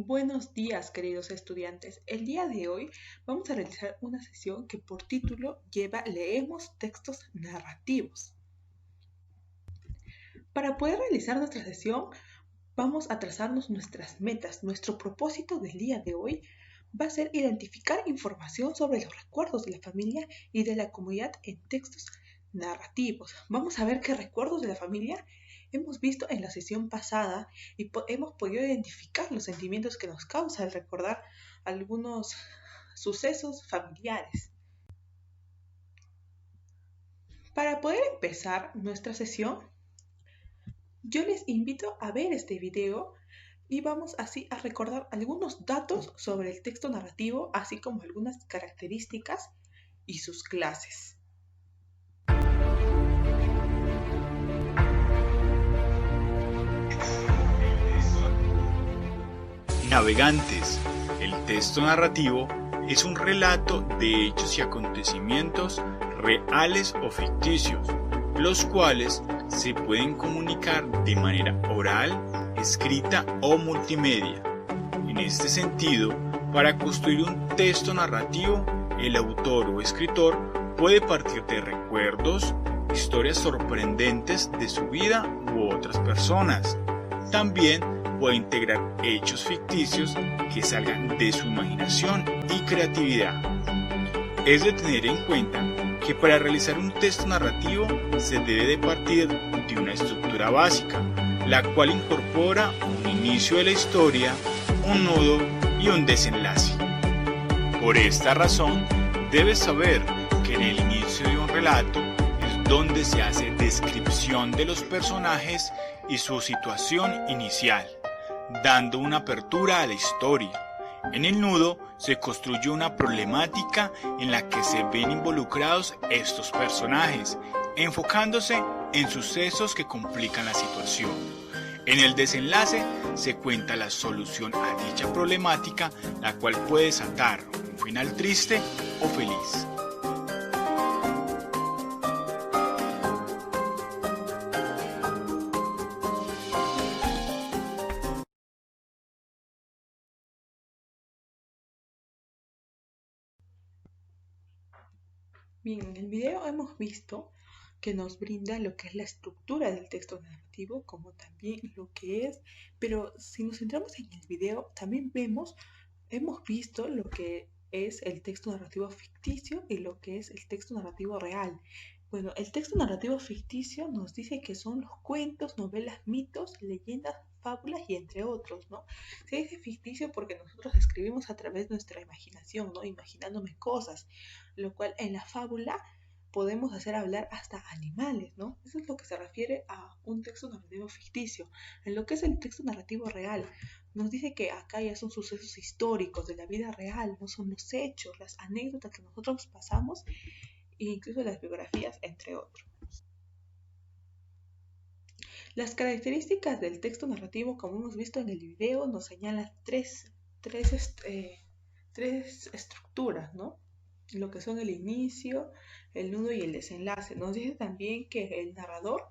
Buenos días, queridos estudiantes. El día de hoy vamos a realizar una sesión que por título lleva Leemos textos narrativos. Para poder realizar nuestra sesión, vamos a trazarnos nuestras metas. Nuestro propósito del día de hoy va a ser identificar información sobre los recuerdos de la familia y de la comunidad en textos narrativos. Vamos a ver qué recuerdos de la familia hemos visto en la sesión pasada y hemos podido identificar los sentimientos que nos causa el recordar algunos sucesos familiares. Para poder empezar nuestra sesión, yo les invito a ver este video y vamos así a recordar algunos datos sobre el texto narrativo, así como algunas características y sus clases. Navegantes. El texto narrativo es un relato de hechos y acontecimientos reales o ficticios, los cuales se pueden comunicar de manera oral, escrita o multimedia. En este sentido, para construir un texto narrativo, el autor o escritor puede partir de recuerdos, historias sorprendentes de su vida u otras personas. También puede integrar hechos ficticios que salgan de su imaginación y creatividad. Es de tener en cuenta que para realizar un texto narrativo se debe de partir de una estructura básica, la cual incorpora un inicio de la historia, un nudo y un desenlace. Por esta razón, debes saber que en el inicio de un relato es donde se hace descripción de los personajes y su situación inicial, dando una apertura a la historia. En el nudo se construye una problemática en la que se ven involucrados estos personajes, enfocándose en sucesos que complican la situación. En el desenlace se cuenta la solución a dicha problemática, la cual puede desatar un final triste o feliz. Bien, en el video hemos visto que nos brinda lo que es la estructura del texto narrativo, como también lo que es, pero si nos centramos en el video, también hemos visto lo que es el texto narrativo ficticio y lo que es el texto narrativo real. Bueno, el texto narrativo ficticio nos dice que son los cuentos, novelas, mitos, leyendas, fábulas y entre otros, ¿no? Se dice ficticio porque nosotros escribimos a través de nuestra imaginación, ¿no? Imaginándome cosas, lo cual en la fábula podemos hacer hablar hasta animales, ¿no? Eso es lo que se refiere a un texto narrativo ficticio. En lo que es el texto narrativo real, nos dice que acá ya son sucesos históricos de la vida real, no son los hechos, las anécdotas que nosotros pasamos e incluso las biografías, entre otros. Las características del texto narrativo, como hemos visto en el video, nos señalan tres estructuras, ¿no? Lo que son el inicio, el nudo y el desenlace. Nos dice también que el narrador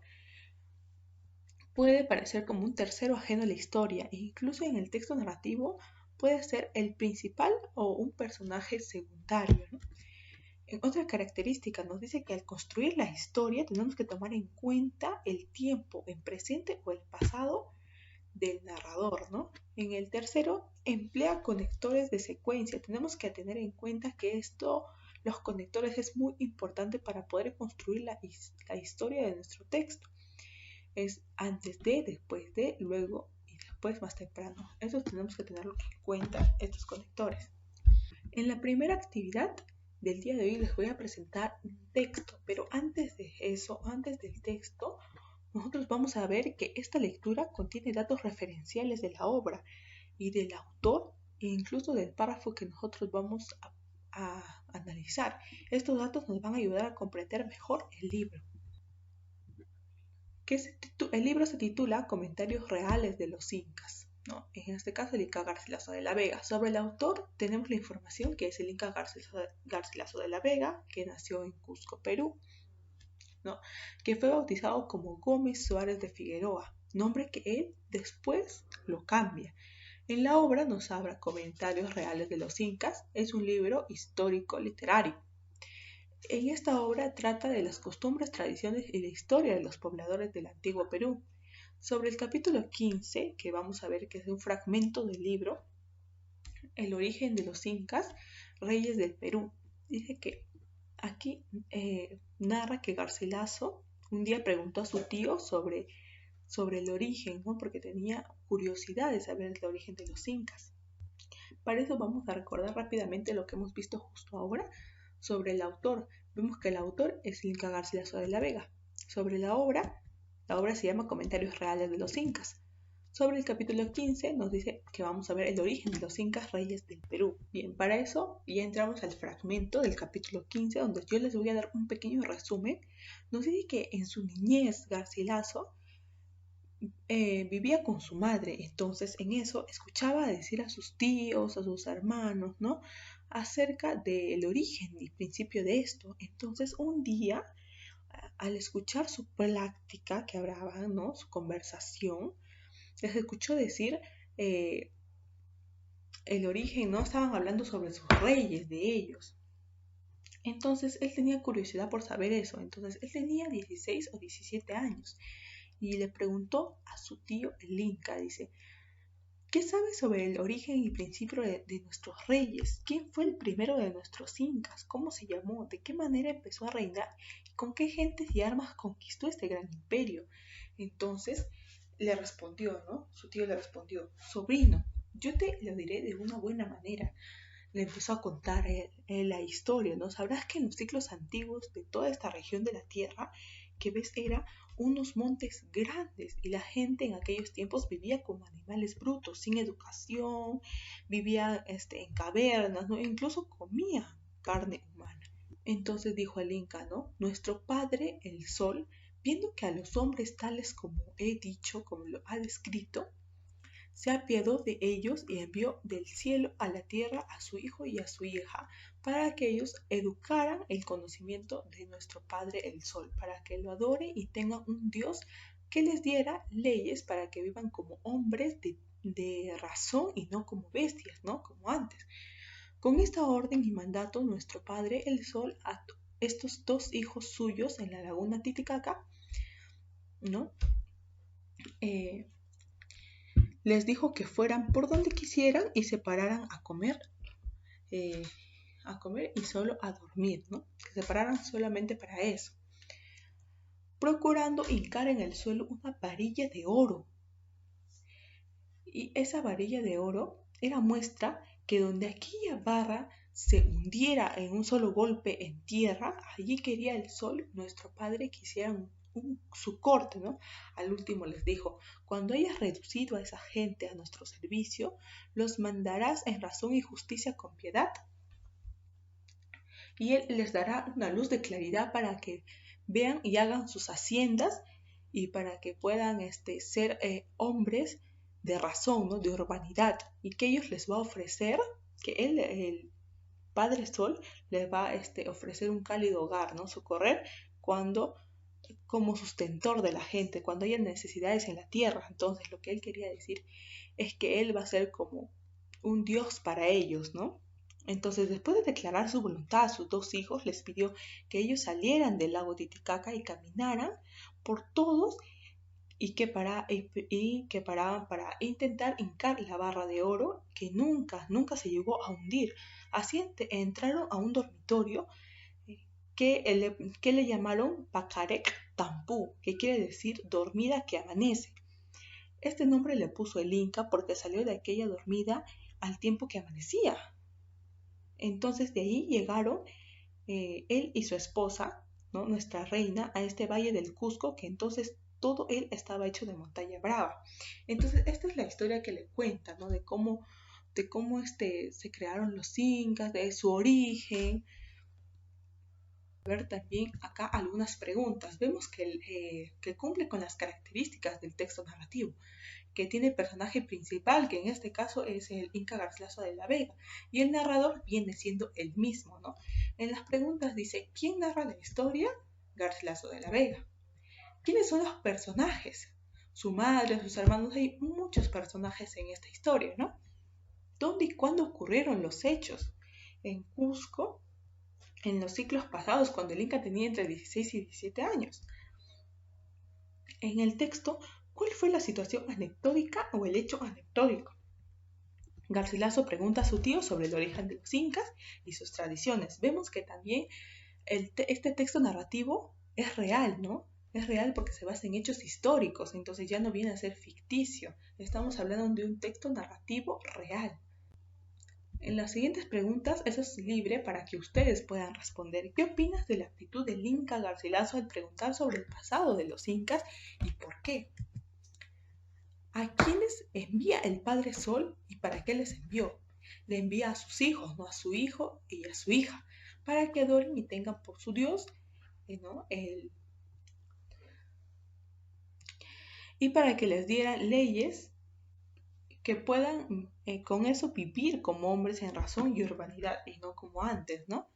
puede parecer como un tercero ajeno a la historia e incluso en el texto narrativo puede ser el principal o un personaje secundario, ¿no? En otra característica nos dice que al construir la historia tenemos que tomar en cuenta el tiempo en presente o el pasado del narrador, ¿no? En el tercero, emplea conectores de secuencia. Tenemos que tener en cuenta que los conectores es muy importante para poder construir la historia de nuestro texto. Es antes de, después de, luego y después más temprano. Eso tenemos que tenerlo en cuenta, estos conectores. En la primera actividad del día de hoy les voy a presentar un texto, pero antes de eso, antes del texto, nosotros vamos a ver que esta lectura contiene datos referenciales de la obra y del autor e incluso del párrafo que nosotros vamos a analizar. Estos datos nos van a ayudar a comprender mejor el libro. El libro se titula Comentarios reales de los incas, ¿no? En este caso el Inca Garcilaso de la Vega. Sobre el autor tenemos la información que es el Inca Garcilaso de la Vega, que nació en Cusco, Perú, ¿no? Que fue bautizado como Gómez Suárez de Figueroa, nombre que él después lo cambia. En la obra nos habla Comentarios Reales de los Incas, es un libro histórico literario. En esta obra trata de las costumbres, tradiciones y la historia de los pobladores del antiguo Perú. Sobre el capítulo 15, que vamos a ver que es un fragmento del libro, El origen de los Incas, reyes del Perú. Dice que aquí narra que Garcilaso un día preguntó a su tío sobre el origen, ¿no? Porque tenía curiosidad de saber el origen de los incas. Para eso vamos a recordar rápidamente lo que hemos visto justo ahora sobre el autor. Vemos que el autor es el Inca Garcilaso de la Vega. Sobre la obra se llama Comentarios Reales de los Incas. Sobre el capítulo 15 nos dice que vamos a ver el origen de los incas reyes del Perú. Bien, para eso ya entramos al fragmento del capítulo 15, donde yo les voy a dar un pequeño resumen. Nos dice que en su niñez Garcilaso vivía con su madre, entonces en eso escuchaba decir a sus tíos, a sus hermanos, ¿no? Acerca del origen y principio de esto. Entonces un día, al escuchar su plática que hablaban, ¿no? Su conversación, les escuchó decir el origen, ¿no? Estaban hablando sobre sus reyes, de ellos. Entonces él tenía curiosidad por saber eso. Entonces él tenía 16 o 17 años. Y le preguntó a su tío el Inca, dice, ¿qué sabes sobre el origen y principio de nuestros reyes? ¿Quién fue el primero de nuestros incas? ¿Cómo se llamó? ¿De qué manera empezó a reinar? ¿Y con qué gentes y armas conquistó este gran imperio? Entonces le respondió, ¿no? Su tío le respondió, sobrino, yo te lo diré de una buena manera. Le empezó a contar la historia, ¿no? Sabrás que en los siglos antiguos de toda esta región de la tierra que ves era unos montes grandes y la gente en aquellos tiempos vivía como animales brutos, sin educación, vivía en cavernas, ¿no? Incluso comía carne humana. Entonces dijo el Inca, ¿no? Nuestro padre, el Sol, viendo que a los hombres tales como he dicho, como lo ha descrito, se apiadó de ellos y envió del cielo a la tierra a su hijo y a su hija, para que ellos educaran el conocimiento de nuestro Padre el Sol, para que lo adoren y tengan un Dios que les diera leyes para que vivan como hombres de razón y no como bestias, ¿no? Como antes. Con esta orden y mandato, nuestro Padre el Sol a estos dos hijos suyos en la laguna Titicaca, ¿no? Les dijo que fueran por donde quisieran y se pararan a comer y solo a dormir, ¿no? Que se pararan solamente para eso, procurando hincar en el suelo una varilla de oro. Y esa varilla de oro era muestra que donde aquella barra se hundiera en un solo golpe en tierra, allí quería el Sol, nuestro Padre, que hicieran su corte, ¿no? Al último les dijo, cuando hayas reducido a esa gente a nuestro servicio, los mandarás en razón y justicia con piedad, y Él les dará una luz de claridad para que vean y hagan sus haciendas y para que puedan ser hombres de razón, ¿no? De urbanidad, y que ellos les va a ofrecer, que Él, el Padre Sol, les va a ofrecer un cálido hogar, ¿no? Socorrer como sustentor de la gente, cuando haya necesidades en la tierra. Entonces lo que él quería decir es que él va a ser como un Dios para ellos, ¿no? Entonces, después de declarar su voluntad a sus dos hijos, les pidió que ellos salieran del lago Titicaca y caminaran por todos y que paraban para intentar hincar la barra de oro que nunca se llegó a hundir. Así entraron a un dormitorio que le llamaron Pacarec Tampú, que quiere decir dormida que amanece. Este nombre le puso el Inca porque salió de aquella dormida al tiempo que amanecía. Entonces de ahí llegaron él y su esposa, ¿no? Nuestra reina, a este valle del Cusco, que entonces todo él estaba hecho de montaña brava. Entonces esta es la historia que le cuenta, ¿no? De cómo se crearon los incas, de su origen. Ver también acá algunas preguntas. Vemos que cumple con las características del texto narrativo, que tiene personaje principal, que en este caso es el Inca Garcilaso de la Vega, y el narrador viene siendo el mismo, ¿no? En las preguntas dice, ¿quién narra la historia? Garcilaso de la Vega. ¿Quiénes son los personajes? su madre, sus hermanos. Hay muchos personajes en esta historia, ¿no? ¿Dónde y cuándo ocurrieron los hechos? En Cusco, en los siglos pasados, cuando el Inca tenía entre 16 y 17 años. En el texto, ¿cuál fue la situación anecdótica o el hecho anecdótico? Garcilaso pregunta a su tío sobre el origen de los incas y sus tradiciones. Vemos que también este texto narrativo es real, ¿no? Es real porque se basa en hechos históricos, entonces ya no viene a ser ficticio. Estamos hablando de un texto narrativo real. En las siguientes preguntas, eso es libre para que ustedes puedan responder. ¿Qué opinas de la actitud del Inca Garcilaso al preguntar sobre el pasado de los incas y por qué? ¿A quiénes envía el Padre Sol y para qué les envió? Le envía a sus hijos, no a su hijo y a su hija, para que adoren y tengan por su Dios, ¿no? Y para que les dieran leyes que puedan con eso vivir como hombres en razón y urbanidad y no como antes, ¿no?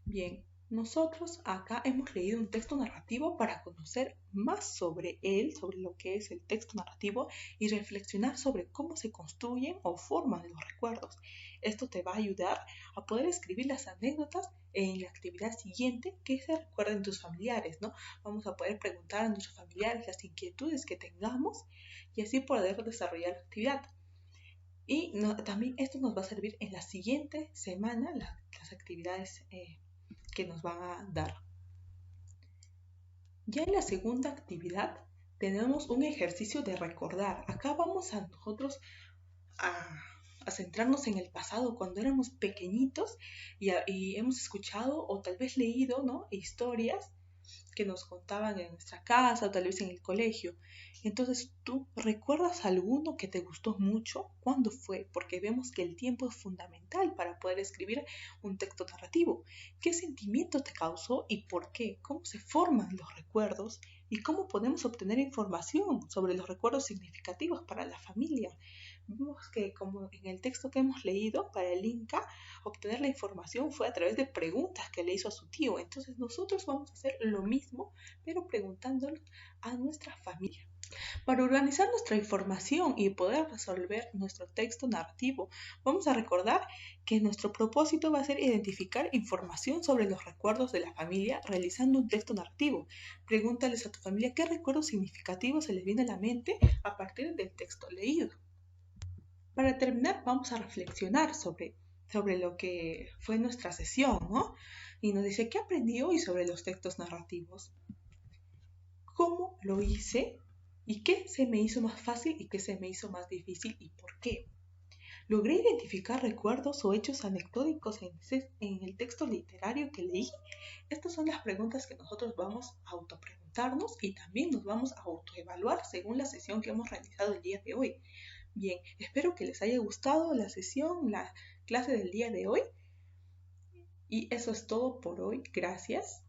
Bien, nosotros acá hemos leído un texto narrativo para conocer más sobre él, sobre lo que es el texto narrativo y reflexionar sobre cómo se construyen o forman los recuerdos. Esto te va a ayudar a poder escribir las anécdotas en la actividad siguiente que se recuerden tus familiares, ¿no? Vamos a poder preguntar a nuestros familiares las inquietudes que tengamos y así poder desarrollar la actividad. Y también esto nos va a servir en la siguiente semana, las actividades que nos van a dar. Ya en la segunda actividad tenemos un ejercicio de recordar. Acá vamos a nosotros a centrarnos en el pasado cuando éramos pequeñitos y hemos escuchado o tal vez leído, ¿no?, historias que nos contaban en nuestra casa o tal vez en el colegio. Entonces, ¿tú recuerdas alguno que te gustó mucho? ¿Cuándo fue? Porque vemos que el tiempo es fundamental para poder escribir un texto narrativo. ¿Qué sentimiento te causó y por qué? ¿Cómo se forman los recuerdos? ¿Y cómo podemos obtener información sobre los recuerdos significativos para la familia? Vemos que, como en el texto que hemos leído para el Inca, obtener la información fue a través de preguntas que le hizo a su tío. Entonces nosotros vamos a hacer lo mismo, pero preguntándolo a nuestra familia. Para organizar nuestra información y poder resolver nuestro texto narrativo, vamos a recordar que nuestro propósito va a ser identificar información sobre los recuerdos de la familia realizando un texto narrativo. Pregúntales a tu familia qué recuerdos significativos se les viene a la mente a partir del texto leído. Para terminar, vamos a reflexionar sobre lo que fue nuestra sesión, ¿no? Y nos dice, ¿qué aprendí hoy sobre los textos narrativos? ¿Cómo lo hice? ¿Y qué se me hizo más fácil y qué se me hizo más difícil y por qué? ¿Logré identificar recuerdos o hechos anecdóticos en el texto literario que leí? Estas son las preguntas que nosotros vamos a autopreguntarnos y también nos vamos a autoevaluar según la sesión que hemos realizado el día de hoy. Bien, espero que les haya gustado la sesión, la clase del día de hoy. Y eso es todo por hoy. Gracias.